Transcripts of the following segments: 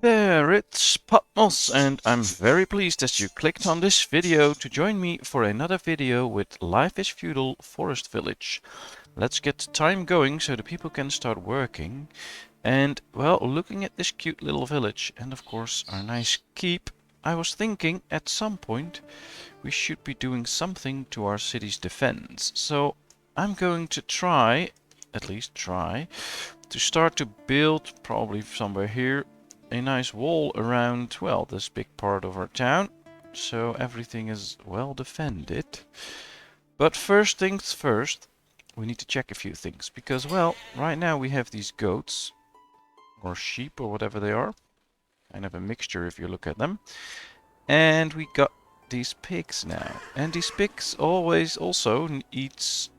There, it's Patmos, and I'm very pleased that you clicked on this video to join me for another video with Life is Feudal Forest Village. Let's get time going so the people can start working. And, well, looking at this cute little village and of course our nice keep, I was thinking at some point we should be doing something to our city's defense. So I'm going to try, at least try, to start to build, probably somewhere here, a nice wall around, well, this big part of our town, so everything is well defended. But first things first, we need to check a few things, because, well, right now we have these goats, or sheep, or whatever they are, kind of a mixture if you look at them, and we got these pigs now, and these pigs always also eats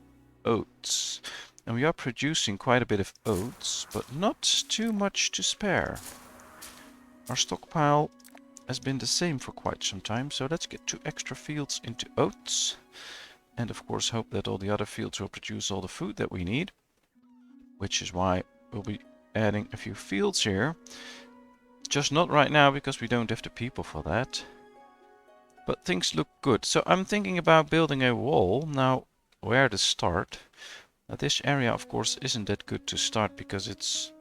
oats. And we are producing quite a bit of oats, but not too much to spare. Our stockpile has been the same for quite some time, so let's get 2 extra fields into oats. And of course hope that all the other fields will produce all the food that we need. Which is why we'll be adding a few fields here. Just not right now, because we don't have the people for that. But things look good. So I'm thinking about building a wall. Now, where to start? Now, this area, of course, isn't that good to start because it's...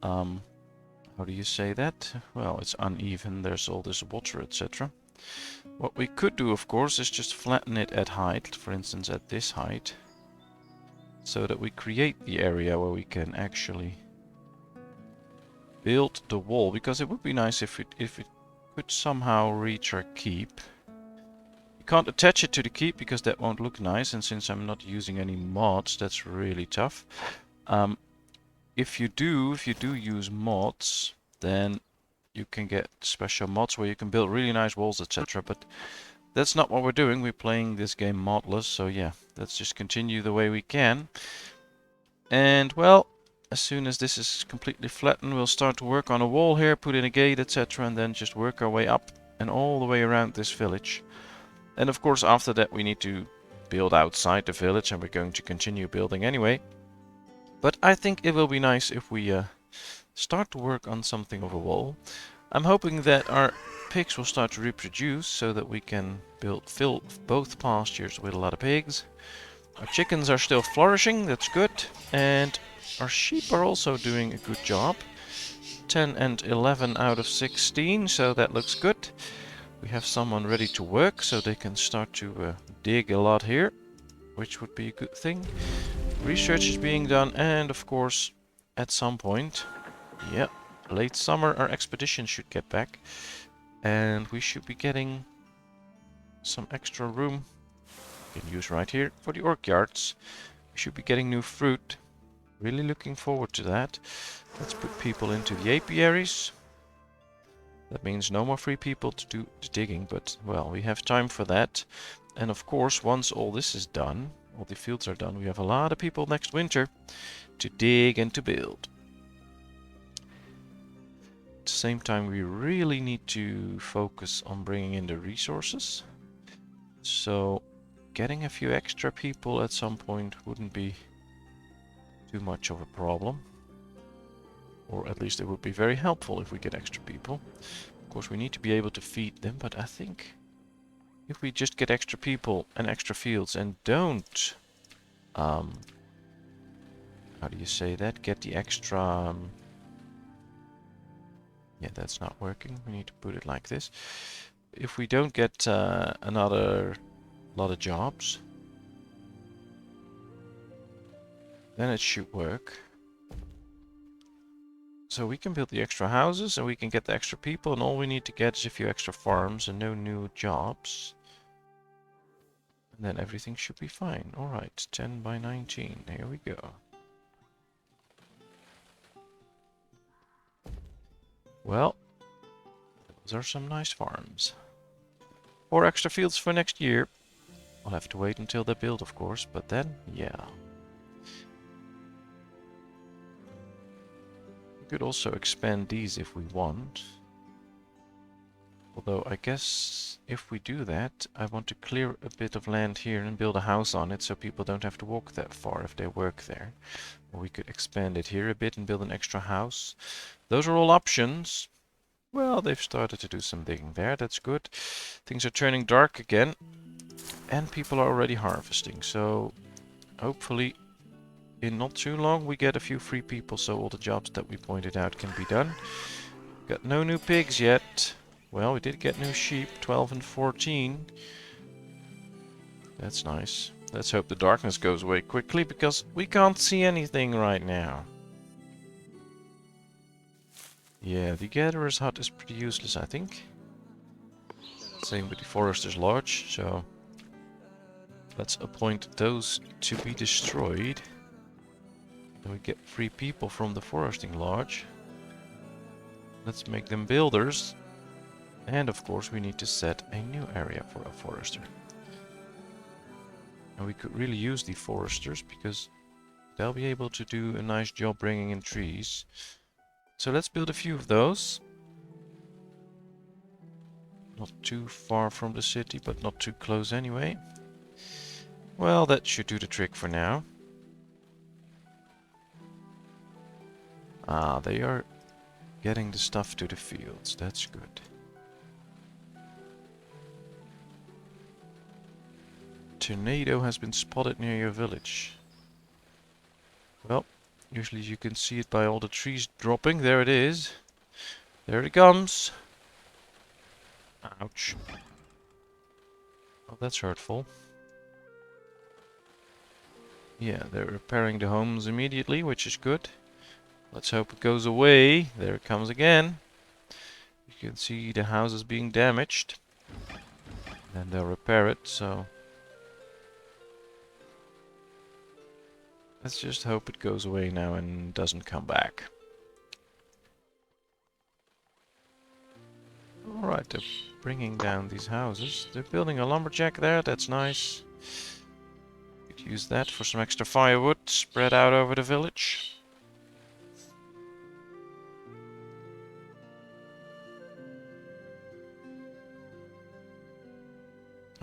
how do you say that? Well, it's uneven, there's all this water, etc. What we could do, of course, is just flatten it at height, for instance at this height, so that we create the area where we can actually build the wall, because it would be nice if it could somehow reach our keep. You can't attach it to the keep because that won't look nice, and since I'm not using any mods, that's really tough. If you do use mods, then you can get special mods where you can build really nice walls, etc. But that's not what we're doing. We're playing this game modless, so yeah, let's just continue the way we can. And, well, as soon as this is completely flattened, we'll start to work on a wall here, put in a gate, etc. And then just work our way up and all the way around this village. And of course, after that, we need to build outside the village, and we're going to continue building anyway. But I think it will be nice if we start to work on something of a wall. I'm hoping that our pigs will start to reproduce so that we can fill both pastures with a lot of pigs. Our chickens are still flourishing, that's good. And our sheep are also doing a good job. 10 and 11 out of 16, so that looks good. We have someone ready to work, so they can start to dig a lot here, which would be a good thing. Research is being done, and of course, at some point, yeah, late summer, our expedition should get back. And we should be getting some extra room, we can use right here, for the orc yards. We should be getting new fruit. Really looking forward to that. Let's put people into the apiaries. That means no more free people to do the digging, but, well, we have time for that. And of course, once all this is done, all the fields are done, we have a lot of people next winter to dig and to build. At the same time, we really need to focus on bringing in the resources. So getting a few extra people at some point wouldn't be too much of a problem. Or at least it would be very helpful if we get extra people. Of course, we need to be able to feed them, but I think if we just get extra people and extra fields and don't, how do you say that? Get the extra, yeah, that's not working. We need to put it like this. If we don't get another lot of jobs, then it should work. So we can build the extra houses and we can get the extra people, and all we need to get is a few extra farms and no new jobs. And then everything should be fine. Alright, 10 by 19. Here we go. Well, those are some nice farms. 4 extra fields for next year. I'll have to wait until they're built, of course, but then, yeah. We could also expand these if we want. Although I guess if we do that, I want to clear a bit of land here and build a house on it so people don't have to walk that far if they work there. Or we could expand it here a bit and build an extra house. Those are all options. Well, they've started to do some digging there. That's good. Things are turning dark again. And people are already harvesting. So hopefully in not too long we get a few free people. So all the jobs that we pointed out can be done. Got no new pigs yet. Well, we did get new sheep. 12 and 14. That's nice. Let's hope the darkness goes away quickly because we can't see anything right now. Yeah, the Gatherer's Hut is pretty useless, I think. Same with the Forester's Lodge, so let's appoint those to be destroyed. Then we get free people from the Foresting Lodge. Let's make them builders. And of course we need to set a new area for a Forester. And we could really use the Foresters because they'll be able to do a nice job bringing in trees. So let's build a few of those. Not too far from the city, but not too close anyway. Well, that should do the trick for now. Ah, they are getting the stuff to the fields. That's good. Tornado has been spotted near your village. Well, usually you can see it by all the trees dropping. There it is. There it comes. Ouch. Oh, that's hurtful. Yeah, they're repairing the homes immediately, which is good. Let's hope it goes away. There it comes again. You can see the houses being damaged. Then they'll repair it, so... let's just hope it goes away now and doesn't come back. Alright, they're bringing down these houses. They're building a lumberjack there, that's nice. Could use that for some extra firewood spread out over the village.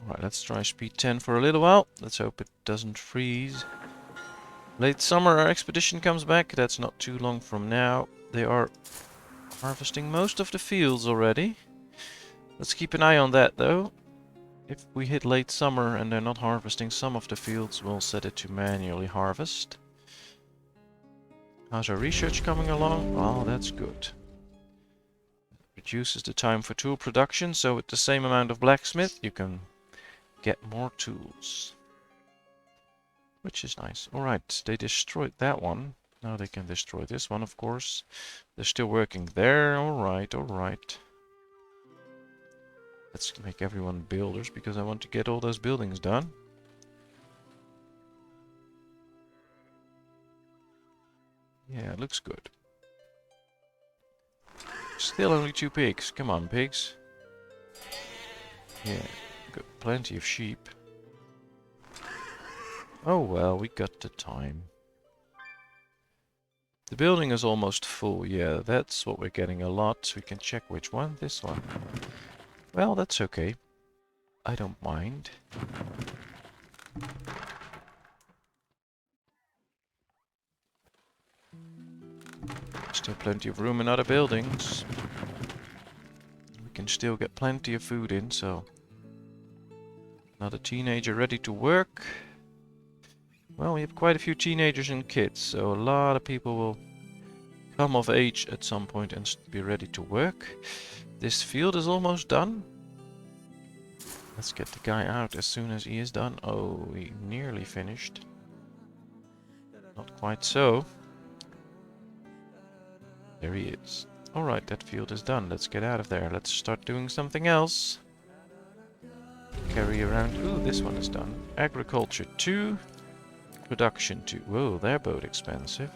Alright, let's try speed 10 for a little while. Let's hope it doesn't freeze. Late summer our expedition comes back. That's not too long from now. They are harvesting most of the fields already. Let's keep an eye on that though. If we hit late summer and they're not harvesting some of the fields, we'll set it to manually harvest. How's our research coming along? Oh, that's good. Reduces the time for tool production, so with the same amount of blacksmith you can get more tools. Which is nice. Alright, they destroyed that one. Now they can destroy this one, of course. They're still working there. Alright, alright. Let's make everyone builders, because I want to get all those buildings done. Yeah, it looks good. Still only 2 pigs. Come on, pigs. Yeah, got plenty of sheep. Oh well, we got the time. The building is almost full. Yeah, that's what we're getting a lot. We can check which one. This one. Well, that's okay. I don't mind. Still plenty of room in other buildings. We can still get plenty of food in, so... another teenager ready to work. Well, we have quite a few teenagers and kids, so a lot of people will come of age at some point and be ready to work. This field is almost done. Let's get the guy out as soon as he is done. Oh, he nearly finished. Not quite so. There he is. Alright, that field is done. Let's get out of there. Let's start doing something else. Carry around... ooh, this one is done. Agriculture 2. Production 2. Whoa, they're both expensive.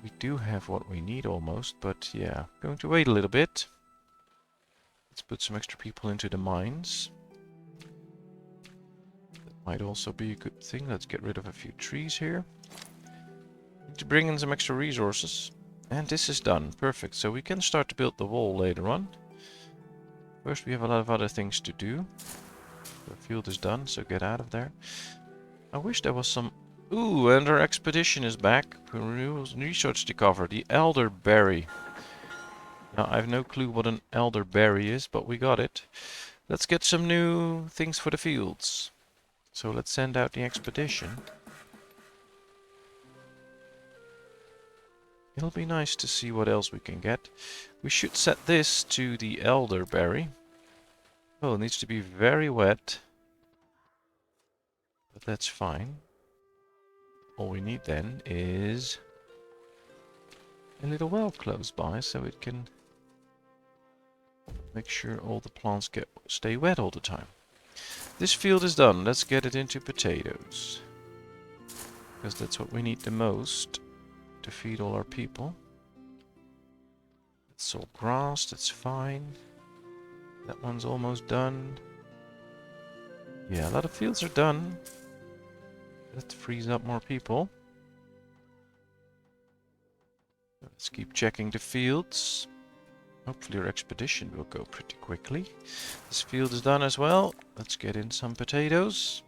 We do have what we need almost, but yeah. Going to wait a little bit. Let's put some extra people into the mines. That might also be a good thing. Let's get rid of a few trees here. Need to bring in some extra resources. And this is done. Perfect. So we can start to build the wall later on. First we have a lot of other things to do. The field is done, so get out of there. I wish there was some Ooh, and our expedition is back. Research discovered the Elderberry. Now, I have no clue what an Elderberry is, but we got it. Let's get some new things for the fields. So let's send out the expedition. It'll be nice to see what else we can get. We should set this to the Elderberry. Oh, it needs to be very wet. But that's fine. All we need then is a little well close by so it can make sure all the plants stay wet all the time. This field is done. Let's get it into potatoes. Because that's what we need the most to feed all our people. It's all grass, that's fine. That one's almost done. Yeah, a lot of fields are done. That frees up more people. Let's keep checking the fields. Hopefully our expedition will go pretty quickly. This field is done as well. Let's get in some potatoes.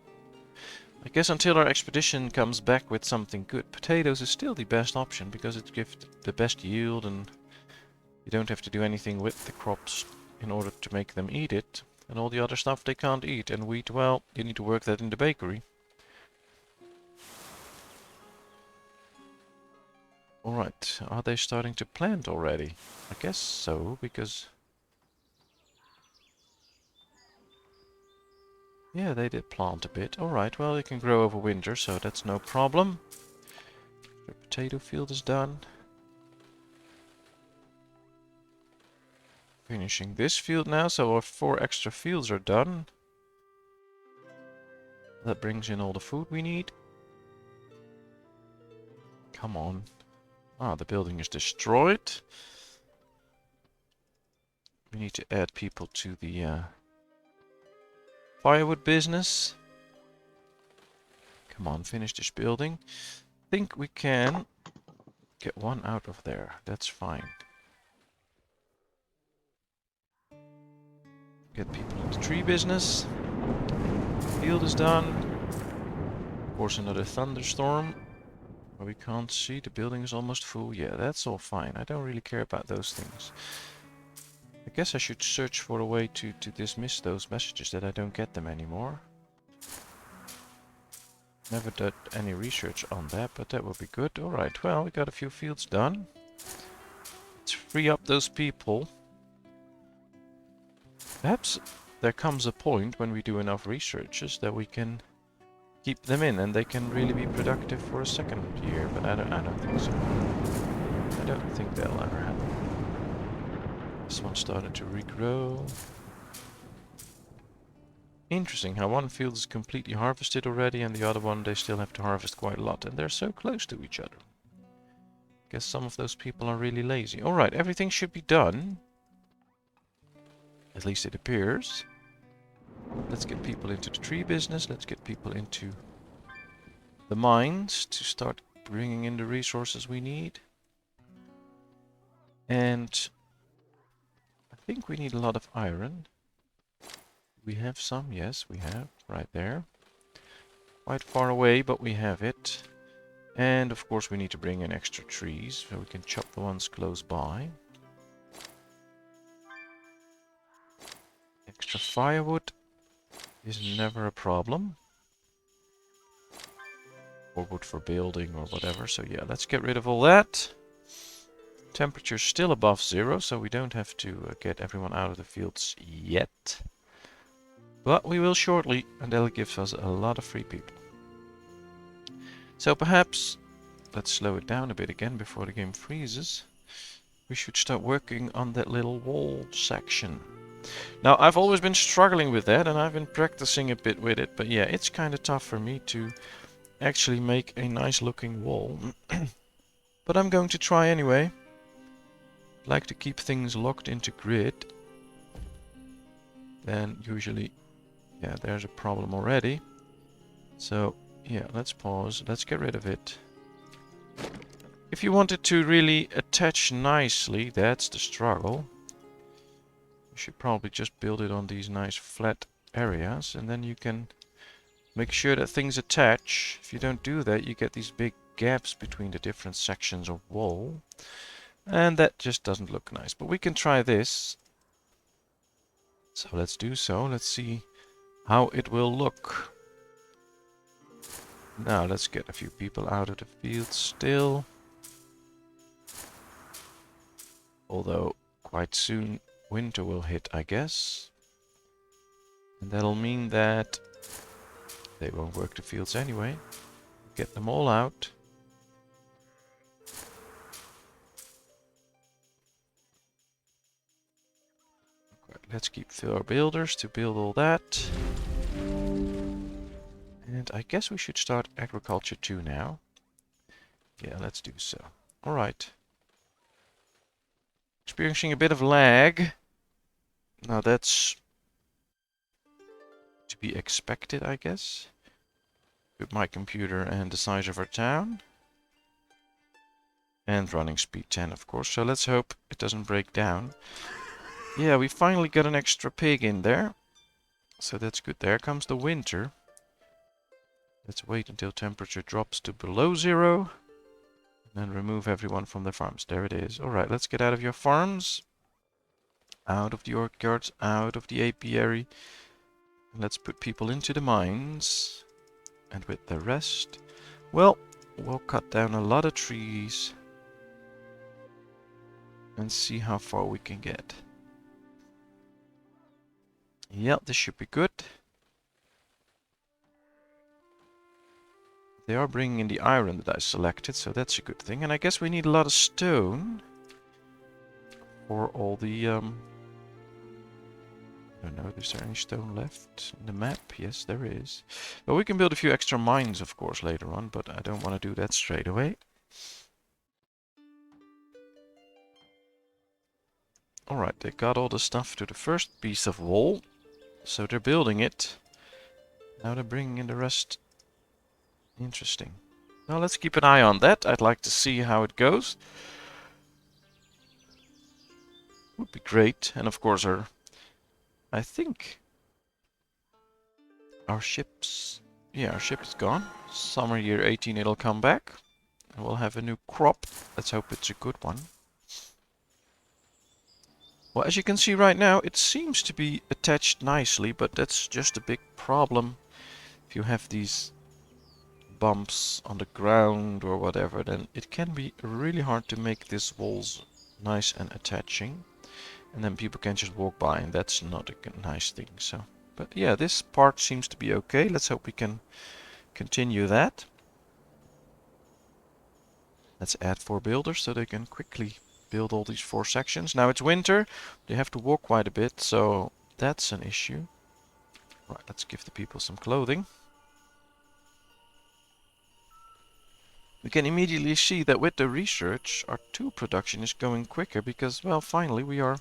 I guess until our expedition comes back with something good, potatoes is still the best option because it gives the best yield and you don't have to do anything with the crops in order to make them eat it. And all the other stuff they can't eat. And wheat, well, you need to work that in the bakery. Alright, are they starting to plant already? I guess so, because... yeah, they did plant a bit. Alright, well, it can grow over winter, so that's no problem. The potato field is done. Finishing this field now, so our 4 extra fields are done. That brings in all the food we need. Come on. Ah, the building is destroyed. We need to add people to the firewood business. Come on, finish this building. I think we can get one out of there. That's fine. Get people in the tree business. Field is done. Of course, another thunderstorm. We can't see. The building is almost full. Yeah, that's all fine. I don't really care about those things. I guess I should search for a way to dismiss those messages that I don't get them anymore. Never did any research on that, but that would be good. Alright, well, we got a few fields done. Let's free up those people. Perhaps there comes a point when we do enough researches that we can keep them in and they can really be productive for a second year, but I don't think so. I don't think that'll ever happen. This one started to regrow. Interesting how one field is completely harvested already and the other one they still have to harvest quite a lot, and they're so close to each other. Guess some of those people are really lazy. Alright, everything should be done. At least it appears. Let's get people into the tree business. Let's get people into the mines to start bringing in the resources we need. And I think we need a lot of iron. We have some, yes, we have, right there. Quite far away, but we have it. And of course we need to bring in extra trees, so we can chop the ones close by. Extra firewood is never a problem. Or wood for building or whatever, so yeah, let's get rid of all that. Temperature's still above 0, so we don't have to get everyone out of the fields yet. But we will shortly, and that'll give us a lot of free people. So perhaps, let's slow it down a bit again before the game freezes. We should start working on that little wall section. Now, I've always been struggling with that, and I've been practicing a bit with it. But yeah, it's kind of tough for me to actually make a nice looking wall. But I'm going to try anyway. I like to keep things locked into grid. Then usually... yeah, there's a problem already. So, yeah, let's pause. Let's get rid of it. If you want it to really attach nicely, that's the struggle. You should probably just build it on these nice flat areas. And then you can Make sure that things attach. If you don't do that, you get these big gaps between the different sections of wall. And that just doesn't look nice. But we can try this. So let's do so. Let's see how it will look. Now let's get a few people out of the field still. Although quite soon winter will hit, I guess. And that'll mean that they won't work the fields anyway. Get them all out. Let's keep our builders to build all that. And I guess we should start agriculture too now. Yeah, let's do so. Alright. Experiencing a bit of lag. Now that's to be expected, I guess. With my computer and the size of our town. And running speed 10, of course. So let's hope it doesn't break down. Yeah, we finally got an extra pig in there. So that's good. There comes the winter. Let's wait until temperature drops to below 0. And then remove everyone from their farms. There it is. Alright, let's get out of your farms. Out of the orchards. Out of the apiary. And let's put people into the mines. And with the rest, well, we'll cut down a lot of trees. And see how far we can get. Yeah, this should be good. They are bringing in the iron that I selected, so that's a good thing. And I guess we need a lot of stone for all the... I don't know, is there any stone left in the map? Yes, there is. Well, we can build a few extra mines, of course, later on, but I don't want to do that straight away. Alright, they got all the stuff to the first piece of wall. So they're building it. Now they're bringing in the rest. Interesting. Well, let's keep an eye on that. I'd like to see how it goes. Would be great. And of course I think our ship's... Yeah, our ship is gone. Summer year 18 it'll come back. And we'll have a new crop. Let's hope it's a good one. Well, as you can see right now, it seems to be attached nicely, but that's just a big problem. If you have these bumps on the ground or whatever, then it can be really hard to make these walls nice and attaching. And then people can just walk by, and that's not a nice thing. So, but yeah, this part seems to be okay. Let's hope we can continue that. Let's add 4 builders so they can quickly build all these 4 sections. Now it's winter, they have to walk quite a bit, so that's an issue. Right, let's give the people some clothing. We can immediately see that with the research, our tool production is going quicker because, well, finally we are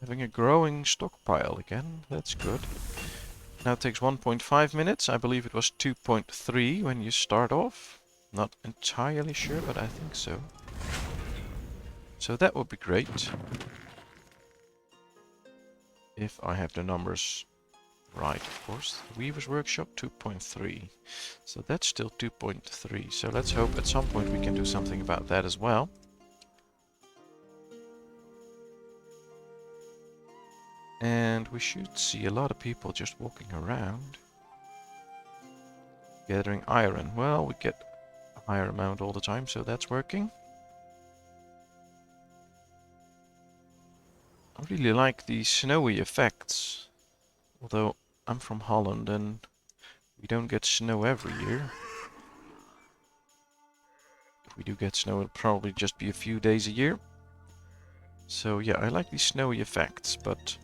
having a growing stockpile again. That's good. Now it takes 1.5 minutes. I believe it was 2.3 when you start off. Not entirely sure, but I think so. So that would be great. If I have the numbers right, of course. Weaver's Workshop 2.3. So that's still 2.3. So let's hope at some point we can do something about that as well. And we should see a lot of people just walking around. Gathering iron. Well, we get a higher amount all the time, so that's working. I really like the snowy effects. Although I'm from Holland and we don't get snow every year. If we do get snow, it'll probably just be a few days a year. So yeah, I like these snowy effects, but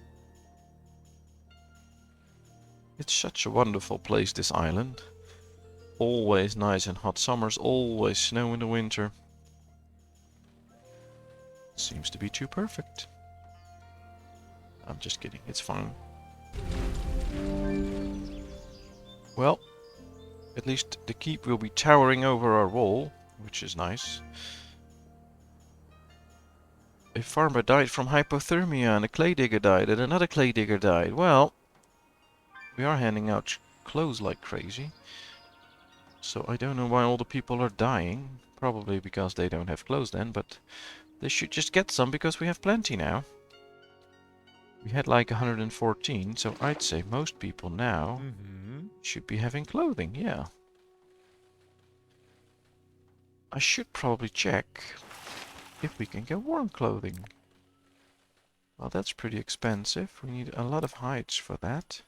it's such a wonderful place, this island. Always nice and hot summers, always snow in the winter. Seems to be too perfect. I'm just kidding, it's fine. Well, at least the keep will be towering over our wall, which is nice. A farmer died from hypothermia, and a clay digger died, and another clay digger died. Well, we are handing out clothes like crazy. So I don't know why all the people are dying. Probably because they don't have clothes then, but they should just get some because we have plenty now. We had like 114, so I'd say most people now should be having clothing, yeah. I should probably check if we can get warm clothing. Well, that's pretty expensive. We need a lot of hides for that.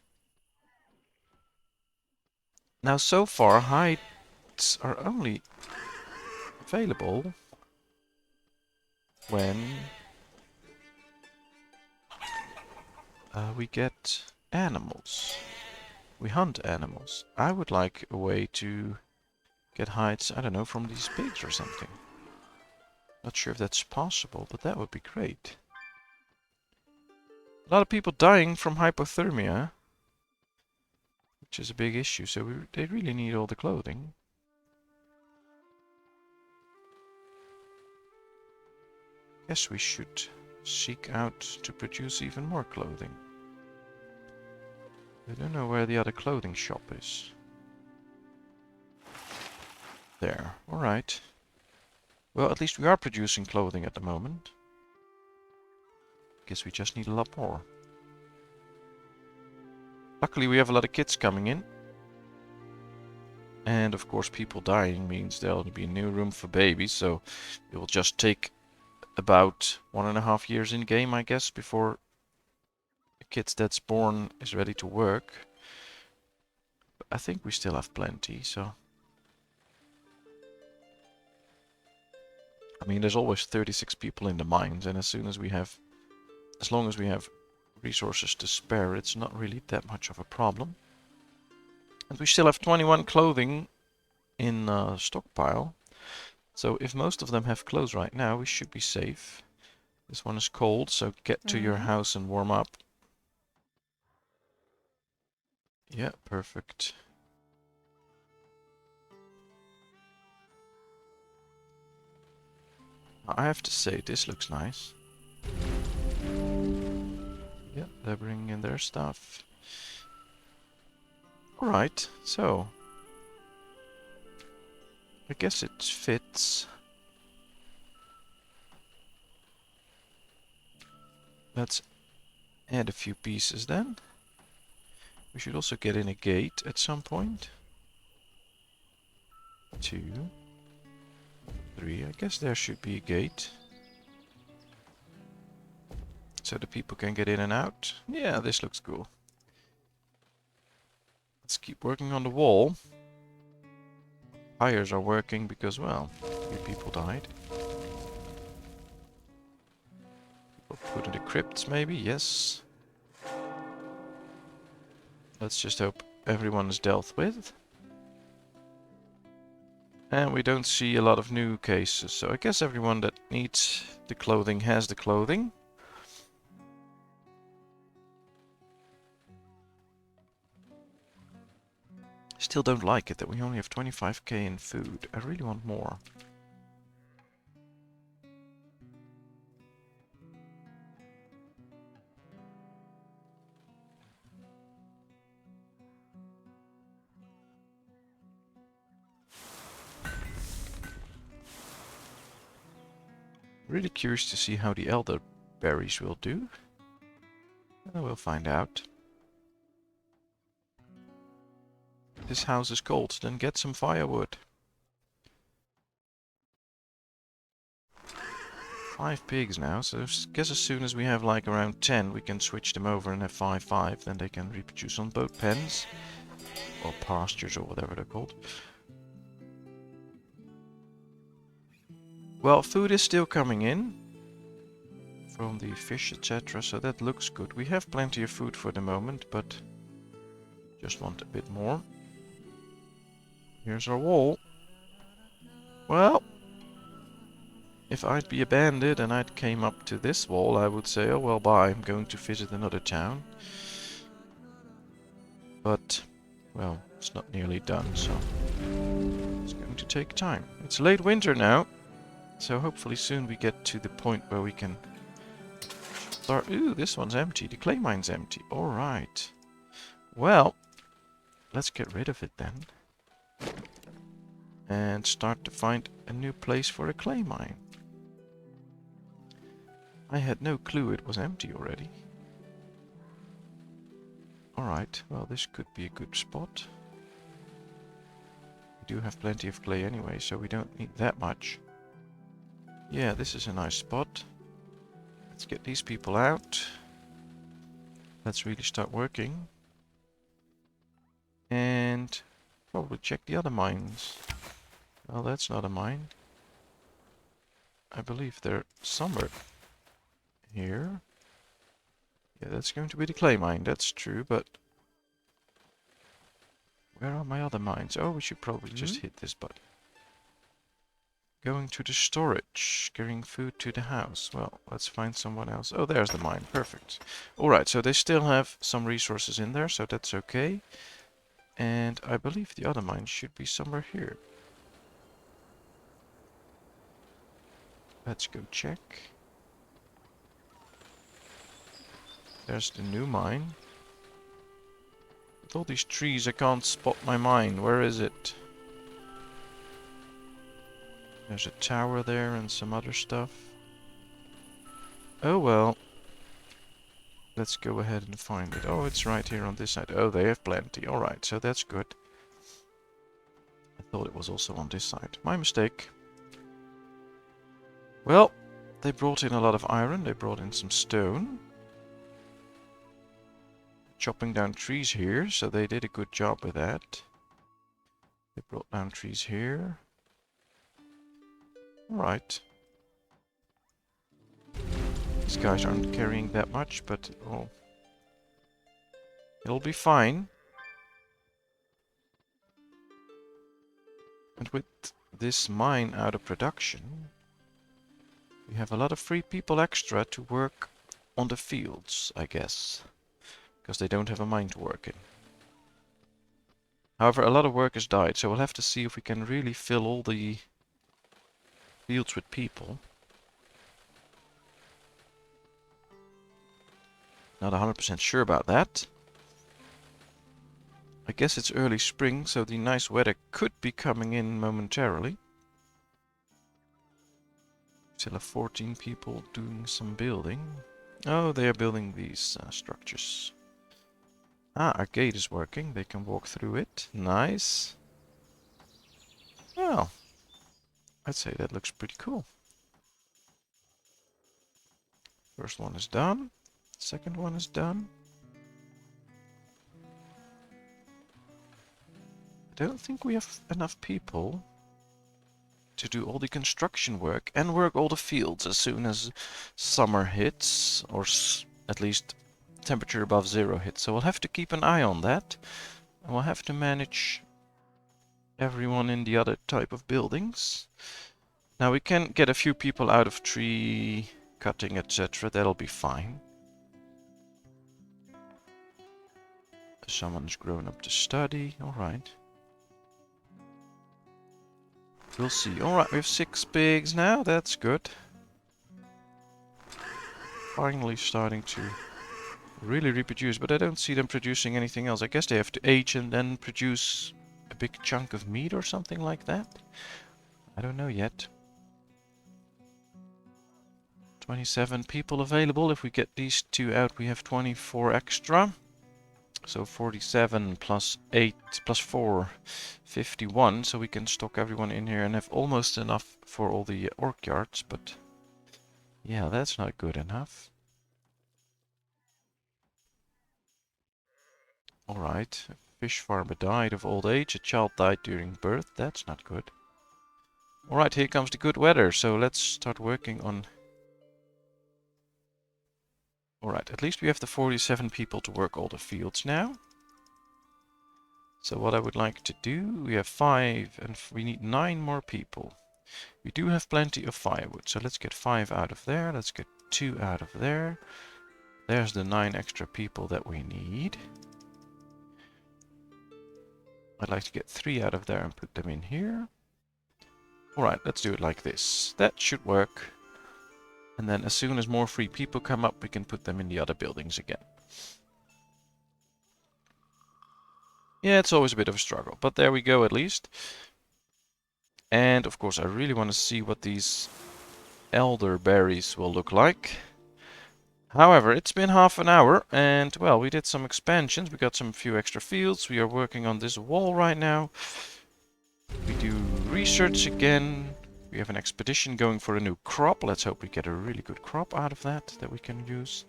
Now, so far, hides are only available when we get animals. We hunt animals. I would like a way to get hides, I don't know, from these pigs or something. Not sure if that's possible, but that would be great. A lot of people dying from hypothermia, which is a big issue, so they really need all the clothing. Guess we should seek out to produce even more clothing. I don't know where the other clothing shop is. There, alright. Well, at least we are producing clothing at the moment. Guess we just need a lot more. Luckily we have a lot of kids coming in. And of course people dying means there'll be a new room for babies, so it will just take about 1.5 years in game, I guess, before the kid that's born is ready to work. But I think we still have plenty, so... I mean, there's always 36 people in the mines, and as long as we have resources to spare, it's not really that much of a problem. And we still have 21 clothing in stockpile. So if most of them have clothes right now, we should be safe. This one is cold, so get to your house and warm up. Yeah, perfect. I have to say, this looks nice. Yeah, they're bringing in their stuff. Alright, so... I guess it fits. Let's add a few pieces then. We should also get in a gate at some point. 2, 3, I guess there should be a gate. So the people can get in and out. Yeah, this looks cool. Let's keep working on the wall. Fires are working because, well, 3 people died. We'll put in the crypts maybe, yes. Let's just hope everyone is dealt with. And we don't see a lot of new cases, so I guess everyone that needs the clothing has the clothing. Still don't like it that we only have 25k in food. I really want more. Really curious to see how the elderberries will do. We'll find out. This house is cold, then get some firewood. 5 pigs now, so I guess as soon as we have like around 10 we can switch them over and have 5, then they can reproduce on both pens. Or pastures or whatever they're called. Well, food is still coming in. From the fish, etc. So that looks good. We have plenty of food for the moment, but just want a bit more. Here's our wall. Well, if I'd be a bandit and I'd came up to this wall, I would say, oh well, bye, I'm going to visit another town. But, well, it's not nearly done, so it's going to take time. It's late winter now, so hopefully soon we get to the point where we can start... Ooh, this one's empty. The clay mine's empty. Alright. Well, let's get rid of it then. And start to find a new place for a clay mine. I had no clue it was empty already. Alright, well this could be a good spot. We do have plenty of clay anyway, so we don't need that much. Yeah, this is a nice spot. Let's get these people out. Let's really start working. And probably check the other mines. Well, that's not a mine. I believe they're somewhere here. Yeah, that's going to be the clay mine, that's true, but where are my other mines? Oh, we should probably just hit this button. Going to the storage, carrying food to the house. Well, let's find someone else. Oh, there's the mine, perfect. Alright, so they still have some resources in there, so that's okay. And I believe the other mine should be somewhere here. Let's go check. There's the new mine. With all these trees, I can't spot my mine. Where is it? There's a tower there and some other stuff. Oh well. Let's go ahead and find it. Oh, it's right here on this side. Oh, they have plenty. Alright, so that's good. I thought it was also on this side. My mistake. Well, they brought in a lot of iron. They brought in some stone. Chopping down trees here, so they did a good job with that. They brought down trees here. Alright. These guys aren't carrying that much, but oh, it'll be fine. And with this mine out of production, we have a lot of free people extra to work on the fields, I guess. Because they don't have a mine to work in. However, a lot of work has died, so we'll have to see if we can really fill all the fields with people. Not 100% sure about that. I guess it's early spring, so the nice weather could be coming in momentarily. Still have 14 people doing some building. Oh, they are building these structures. Ah, our gate is working. They can walk through it. Nice. Well, I'd say that looks pretty cool. First one is done. Second one is done. I don't think we have enough people to do all the construction work and work all the fields as soon as summer hits, or at least temperature above 0 hits. So we'll have to keep an eye on that. And we'll have to manage everyone in the other type of buildings. Now we can get a few people out of tree cutting, etc. That'll be fine. Someone's grown up to study. Alright. We'll see. Alright, we have 6 pigs now. That's good. Finally starting to really reproduce, but I don't see them producing anything else. I guess they have to age and then produce a big chunk of meat or something like that. I don't know yet. 27 people available. If we get these 2 out, we have 24 extra. So 47 plus 8 plus 4, 51. So we can stock everyone in here and have almost enough for all the orc yards. But yeah, that's not good enough. Alright, a fish farmer died of old age. A child died during birth. That's not good. Alright, here comes the good weather. So let's start working on... Alright, at least we have the 47 people to work all the fields now. So what I would like to do, we have 5 and we need 9 more people. We do have plenty of firewood, so let's get 5 out of there. Let's get 2 out of there. There's the 9 extra people that we need. I'd like to get 3 out of there and put them in here. Alright, let's do it like this. That should work. And then as soon as more free people come up, we can put them in the other buildings again. Yeah, it's always a bit of a struggle, but there we go at least. And of course I really want to see what these elderberries will look like. However, it's been half an hour and well, we did some expansions. We got some few extra fields. We are working on this wall right now. We do research again. We have an expedition going for a new crop. Let's hope we get a really good crop out of that we can use.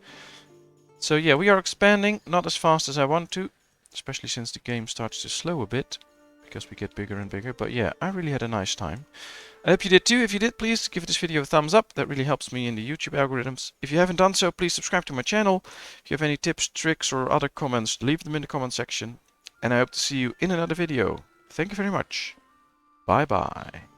So yeah, we are expanding, not as fast as I want to, especially since the game starts to slow a bit because we get bigger and bigger. But yeah, I really had a nice time. I hope you did too. If you did, please give this video a thumbs up. That really helps me in the YouTube algorithms. If you haven't done so, please subscribe to my channel. If you have any tips, tricks, or other comments, leave them in the comment section. And I hope to see you in another video. Thank you very much. Bye bye.